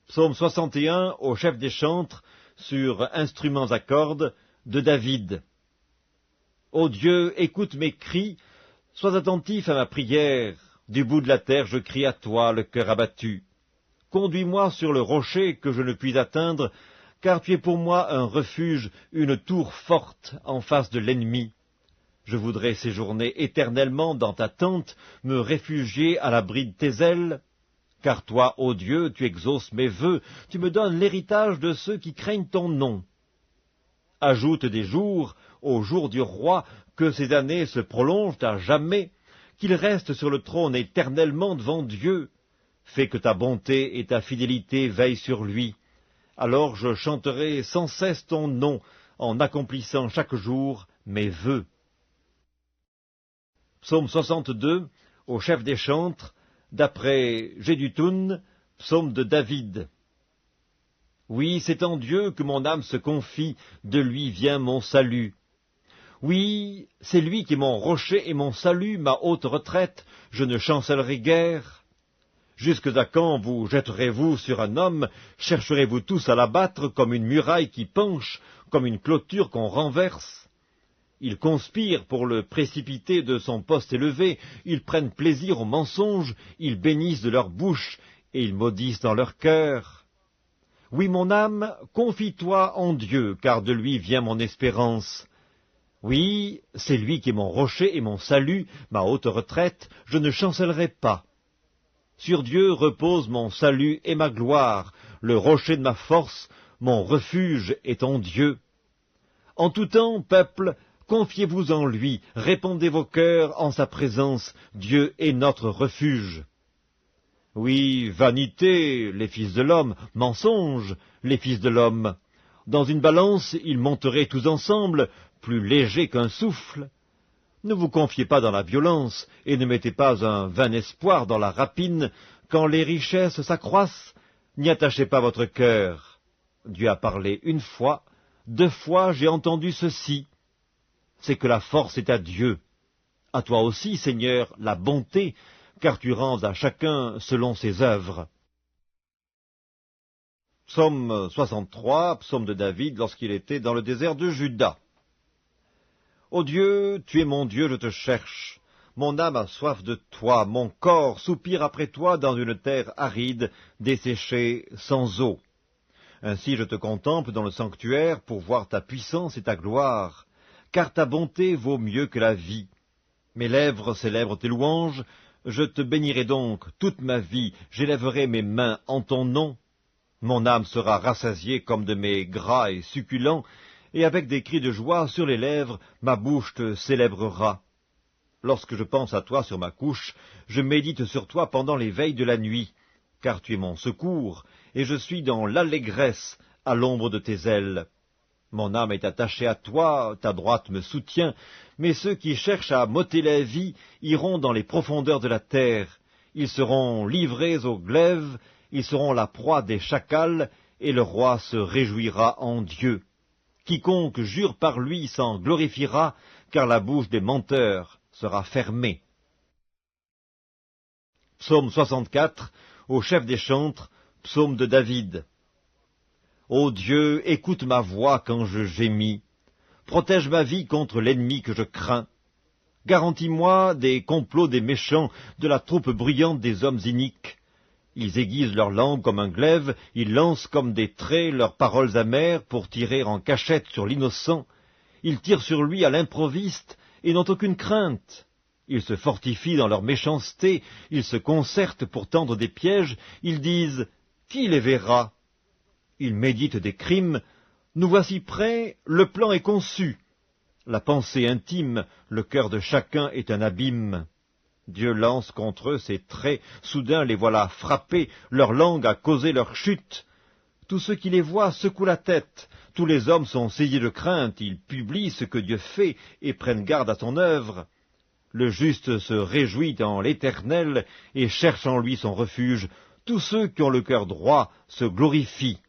Psaume 61 au chef des chantres sur instruments à cordes de David. Ô Dieu, écoute mes cris, sois attentif à ma prière. Du bout de la terre, je crie à toi, le cœur abattu. Conduis-moi sur le rocher que je ne puis atteindre, car tu es pour moi un refuge, une tour forte en face de l'ennemi. Je voudrais séjourner éternellement dans ta tente, me réfugier à l'abri de tes ailes. Car toi, ô Dieu, tu exauces mes vœux, tu me donnes l'héritage de ceux qui craignent ton nom. Ajoute des jours aux jours du roi, que ces années se prolongent à jamais, qu'il reste sur le trône éternellement devant Dieu. Fais que ta bonté et ta fidélité veillent sur lui. Alors je chanterai sans cesse ton nom, en accomplissant chaque jour mes vœux. Psaume 62, au chef des chantres, d'après Jéduthun, psaume de David. Oui, c'est en Dieu que mon âme se confie, de lui vient mon salut. Oui, c'est lui qui est mon rocher et mon salut, ma haute retraite, je ne chancellerai guère. Jusque à quand vous jetterez-vous sur un homme, chercherez-vous tous à l'abattre comme une muraille qui penche, comme une clôture qu'on renverse? Ils conspirent pour le précipiter de son poste élevé, ils prennent plaisir au mensonge, ils bénissent de leur bouche, et ils maudissent dans leur cœur. Oui, mon âme, confie-toi en Dieu, car de lui vient mon espérance. Oui, c'est lui qui est mon rocher et mon salut, ma haute retraite, je ne chancellerai pas. Sur Dieu repose mon salut et ma gloire, le rocher de ma force, mon refuge est en Dieu. En tout temps, peuple, confiez-vous en lui, répandez vos cœurs en sa présence, Dieu est notre refuge. Oui, vanité, les fils de l'homme, mensonge, les fils de l'homme. Dans une balance, ils monteraient tous ensemble, plus légers qu'un souffle. Ne vous confiez pas dans la violence, et ne mettez pas un vain espoir dans la rapine. Quand les richesses s'accroissent, n'y attachez pas votre cœur. Dieu a parlé une fois, 2 fois j'ai entendu ceci. C'est que la force est à Dieu. À toi aussi, Seigneur, la bonté, car tu rends à chacun selon ses œuvres. Psaume 63, psaume de David, lorsqu'il était dans le désert de Juda. Ô Dieu, tu es mon Dieu, je te cherche. Mon âme a soif de toi, mon corps soupire après toi dans une terre aride, desséchée sans eau. Ainsi je te contemple dans le sanctuaire pour voir ta puissance et ta gloire, car ta bonté vaut mieux que la vie. Mes lèvres célèbrent tes louanges, je te bénirai donc toute ma vie, j'élèverai mes mains en ton nom. Mon âme sera rassasiée comme de mets gras et succulents, et avec des cris de joie sur les lèvres, ma bouche te célébrera. Lorsque je pense à toi sur ma couche, je médite sur toi pendant les veilles de la nuit, car tu es mon secours, et je suis dans l'allégresse à l'ombre de tes ailes. Mon âme est attachée à toi, ta droite me soutient, mais ceux qui cherchent à m'ôter la vie iront dans les profondeurs de la terre. Ils seront livrés au glaive, ils seront la proie des chacals, et le roi se réjouira en Dieu. Quiconque jure par lui s'en glorifiera, car la bouche des menteurs sera fermée. Psaume 64, au chef des chantres, psaume de David. Ô Dieu, écoute ma voix quand je gémis. Protège ma vie contre l'ennemi que je crains. Garantis-moi des complots des méchants, de la troupe bruyante des hommes iniques. Ils aiguisent leur langue comme un glaive, ils lancent comme des traits leurs paroles amères pour tirer en cachette sur l'innocent. Ils tirent sur lui à l'improviste et n'ont aucune crainte. Ils se fortifient dans leur méchanceté, ils se concertent pour tendre des pièges, ils disent « Qui les verra ?» Ils méditent des crimes, « Nous voici prêts, le plan est conçu. » La pensée intime, le cœur de chacun est un abîme. Dieu lance contre eux ses traits, soudain les voilà frappés, leur langue a causé leur chute. Tous ceux qui les voient secouent la tête, tous les hommes sont saisis de crainte, ils publient ce que Dieu fait et prennent garde à son œuvre. Le juste se réjouit en l'Éternel et cherche en lui son refuge. Tous ceux qui ont le cœur droit se glorifient.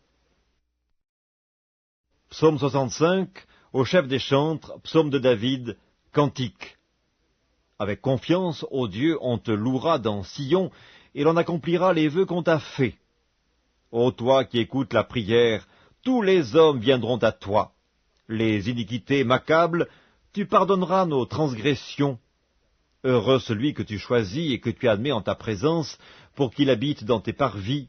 Psaume 65, au chef des chantres, psaume de David, cantique. Avec confiance, ô Dieu, on te louera dans Sion, et l'on accomplira les vœux qu'on t'a faits. Ô toi qui écoutes la prière, tous les hommes viendront à toi. Les iniquités m'accablent, tu pardonneras nos transgressions. Heureux celui que tu choisis et que tu admets en ta présence, pour qu'il habite dans tes parvis.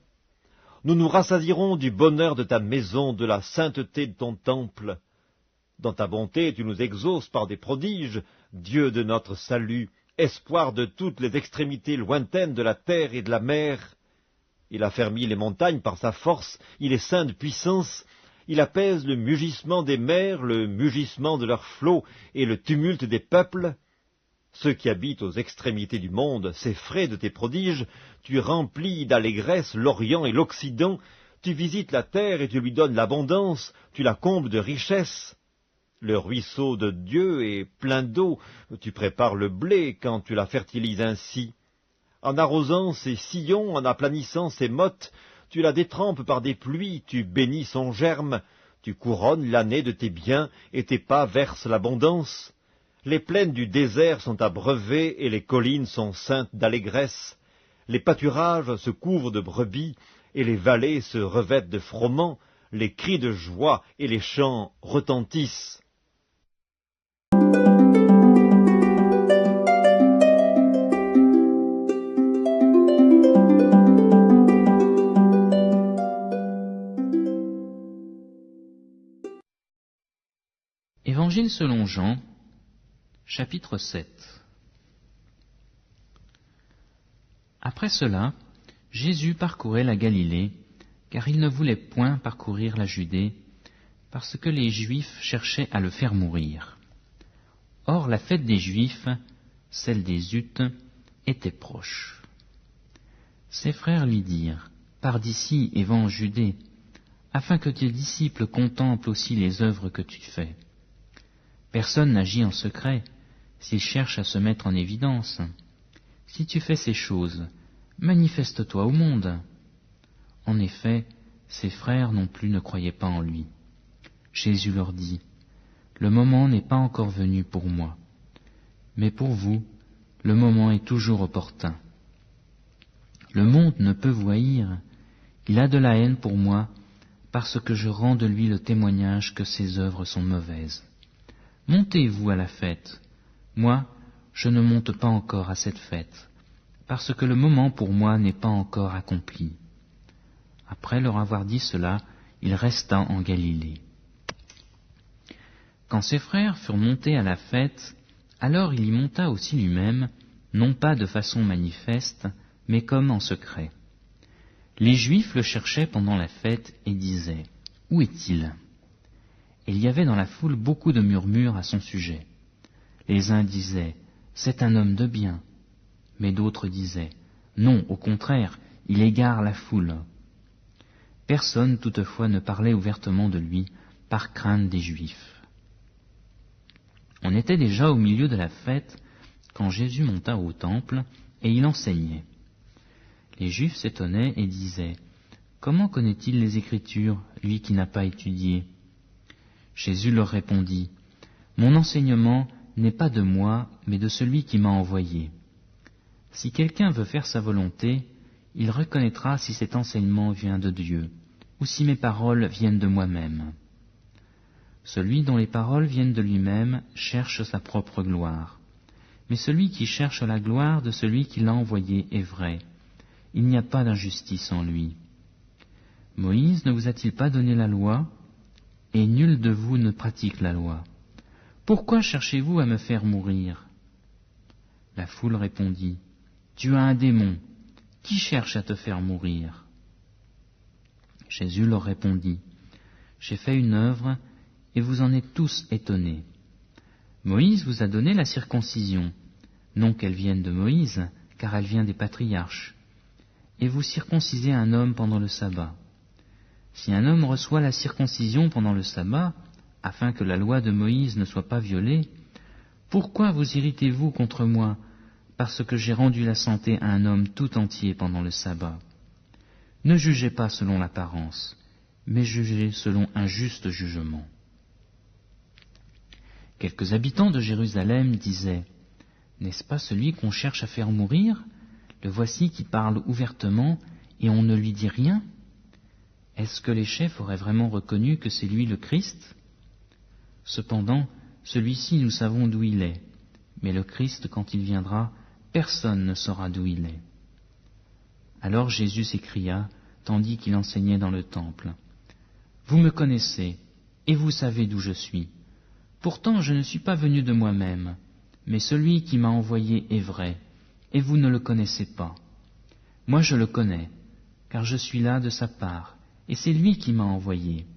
Nous nous rassasierons du bonheur de ta maison, de la sainteté de ton temple. Dans ta bonté, tu nous exauces par des prodiges, Dieu de notre salut, espoir de toutes les extrémités lointaines de la terre et de la mer. Il a fermi les montagnes par sa force, il est saint de puissance, il apaise le mugissement des mers, le mugissement de leurs flots et le tumulte des peuples. Ceux qui habitent aux extrémités du monde s'effraient de tes prodiges, tu remplis d'allégresse l'Orient et l'Occident, tu visites la terre et tu lui donnes l'abondance, tu la combles de richesses. Le ruisseau de Dieu est plein d'eau, tu prépares le blé quand tu la fertilises ainsi. En arrosant ses sillons, en aplanissant ses mottes, tu la détrempes par des pluies, tu bénis son germe, tu couronnes l'année de tes biens et tes pas versent l'abondance. Les plaines du désert sont abreuvées et les collines sont ceintes d'allégresse. Les pâturages se couvrent de brebis et les vallées se revêtent de froment. Les cris de joie et les chants retentissent. Évangile selon Jean, chapitre 7. Après cela, Jésus parcourait la Galilée, car il ne voulait point parcourir la Judée, parce que les Juifs cherchaient à le faire mourir. Or la fête des Juifs, celle des Utes, était proche. Ses frères lui dirent, « Pars d'ici et va en Judée, afin que tes disciples contemplent aussi les œuvres que tu fais. Personne n'agit en secret s'il cherche à se mettre en évidence. Si tu fais ces choses, manifeste-toi au monde. » En effet, ses frères non plus ne croyaient pas en lui. Jésus leur dit, « Le moment n'est pas encore venu pour moi, mais pour vous, le moment est toujours opportun. Le monde ne peut vous haïr, il a de la haine pour moi, parce que je rends de lui le témoignage que ses œuvres sont mauvaises. Montez-vous à la fête. Moi, je ne monte pas encore à cette fête, parce que le moment pour moi n'est pas encore accompli. » Après leur avoir dit cela, il resta en Galilée. Quand ses frères furent montés à la fête, alors il y monta aussi lui-même, non pas de façon manifeste, mais comme en secret. Les Juifs le cherchaient pendant la fête et disaient, « Où est-il » Et il y avait dans la foule beaucoup de murmures à son sujet. Les uns disaient, « C'est un homme de bien », mais d'autres disaient, « Non, au contraire, il égare la foule. » Personne toutefois ne parlait ouvertement de lui par crainte des Juifs. On était déjà au milieu de la fête quand Jésus monta au temple et il enseignait. Les Juifs s'étonnaient et disaient, « Comment connaît-il les Écritures, lui qui n'a pas étudié ?» Jésus leur répondit, « Mon enseignement n'est pas de moi, mais de celui qui m'a envoyé. Si quelqu'un veut faire sa volonté, il reconnaîtra si cet enseignement vient de Dieu, ou si mes paroles viennent de moi-même. Celui dont les paroles viennent de lui-même cherche sa propre gloire. Mais celui qui cherche la gloire de celui qui l'a envoyé est vrai. Il n'y a pas d'injustice en lui. Moïse ne vous a-t-il pas donné la loi ? Et nul de vous ne pratique la loi. Pourquoi cherchez-vous à me faire mourir ?» La foule répondit, « Tu as un démon. Qui cherche à te faire mourir ?» Jésus leur répondit, « J'ai fait une œuvre, et vous en êtes tous étonnés. Moïse vous a donné la circoncision, non qu'elle vienne de Moïse, car elle vient des patriarches. Et vous circoncisez un homme pendant le sabbat. Si un homme reçoit la circoncision pendant le sabbat, afin que la loi de Moïse ne soit pas violée, pourquoi vous irritez-vous contre moi, parce que j'ai rendu la santé à un homme tout entier pendant le sabbat? Ne jugez pas selon l'apparence, mais jugez selon un juste jugement. » Quelques habitants de Jérusalem disaient, « N'est-ce pas celui qu'on cherche à faire mourir? Le voici qui parle ouvertement, et on ne lui dit rien. » est-ce que les chefs auraient vraiment reconnu que c'est lui le Christ? Cependant, celui-ci, nous savons d'où il est, mais le Christ, quand il viendra, personne ne saura d'où il est. » Alors Jésus s'écria, tandis qu'il enseignait dans le temple, « Vous me connaissez, et vous savez d'où je suis. Pourtant je ne suis pas venu de moi-même, mais celui qui m'a envoyé est vrai, et vous ne le connaissez pas. Moi je le connais, car je suis là de sa part, et c'est lui qui m'a envoyé. »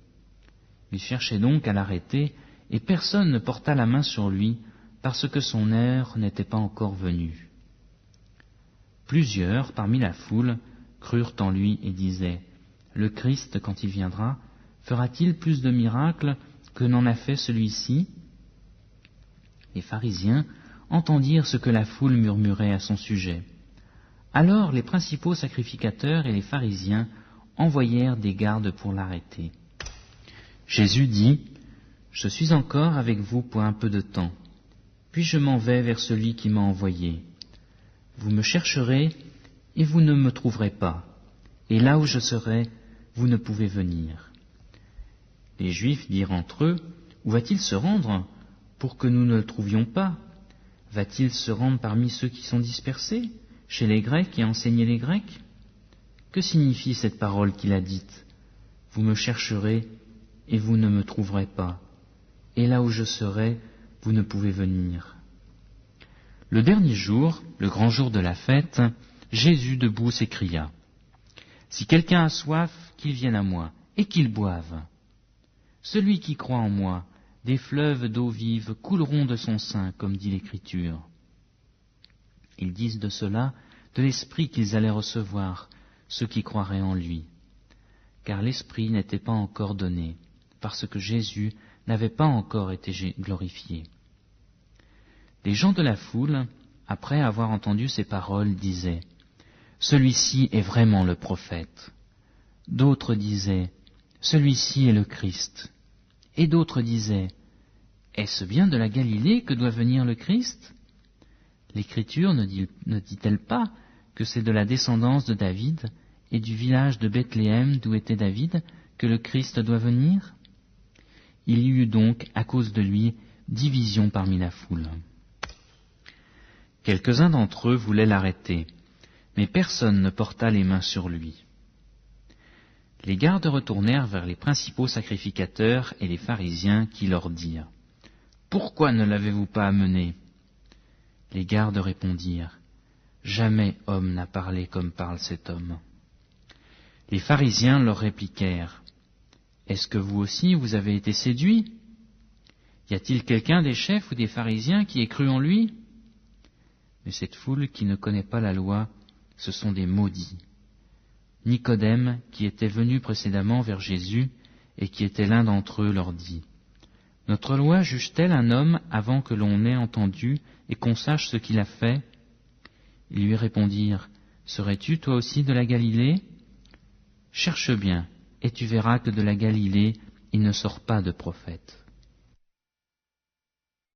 Il cherchait donc à l'arrêter, et personne ne porta la main sur lui, parce que son heure n'était pas encore venue. Plusieurs, parmi la foule, crurent en lui et disaient, « Le Christ, quand il viendra, fera-t-il plus de miracles que n'en a fait celui-ci » Les pharisiens entendirent ce que la foule murmurait à son sujet. Alors les principaux sacrificateurs et les pharisiens envoyèrent des gardes pour l'arrêter. Jésus dit, « Je suis encore avec vous pour un peu de temps, puis je m'en vais vers celui qui m'a envoyé. Vous me chercherez et vous ne me trouverez pas, et là où je serai, vous ne pouvez venir. » Les Juifs dirent entre eux, « Où va-t-il se rendre pour que nous ne le trouvions pas? Va-t-il se rendre parmi ceux qui sont dispersés, chez les Grecs et enseigner les Grecs? Que signifie cette parole qu'il a dite? Vous me chercherez et vous ne me trouverez pas, et là où je serai, vous ne pouvez venir. » Le dernier jour, le grand jour de la fête, Jésus debout s'écria, « Si quelqu'un a soif, qu'il vienne à moi, et qu'il boive. Celui qui croit en moi, des fleuves d'eau vive couleront de son sein, comme dit l'Écriture. » Ils disent de cela de l'Esprit qu'ils allaient recevoir, ceux qui croiraient en lui. Car l'Esprit n'était pas encore donné, parce que Jésus n'avait pas encore été glorifié. Les gens de la foule, après avoir entendu ces paroles, disaient, « Celui-ci est vraiment le prophète. » D'autres disaient, « Celui-ci est le Christ. » Et d'autres disaient, « Est-ce bien de la Galilée que doit venir le Christ ? L'Écriture ne dit-elle pas que c'est de la descendance de David et du village de Bethléem d'où était David que le Christ doit venir ?» Il y eut donc, à cause de lui, division parmi la foule. Quelques-uns d'entre eux voulaient l'arrêter, mais personne ne porta les mains sur lui. Les gardes retournèrent vers les principaux sacrificateurs et les pharisiens qui leur dirent, « Pourquoi ne l'avez-vous pas amené ?» Les gardes répondirent, « Jamais homme n'a parlé comme parle cet homme. » Les pharisiens leur répliquèrent, « Est-ce que vous aussi vous avez été séduits? Y a-t-il quelqu'un des chefs ou des pharisiens qui ait cru en lui ?» Mais cette foule qui ne connaît pas la loi, ce sont des maudits. Nicodème, qui était venu précédemment vers Jésus et qui était l'un d'entre eux, leur dit, « Notre loi juge-t-elle un homme avant que l'on ait entendu et qu'on sache ce qu'il a fait ?» Ils lui répondirent, « Serais-tu toi aussi de la Galilée? Cherche bien, et tu verras que de la Galilée il ne sort pas de prophète. »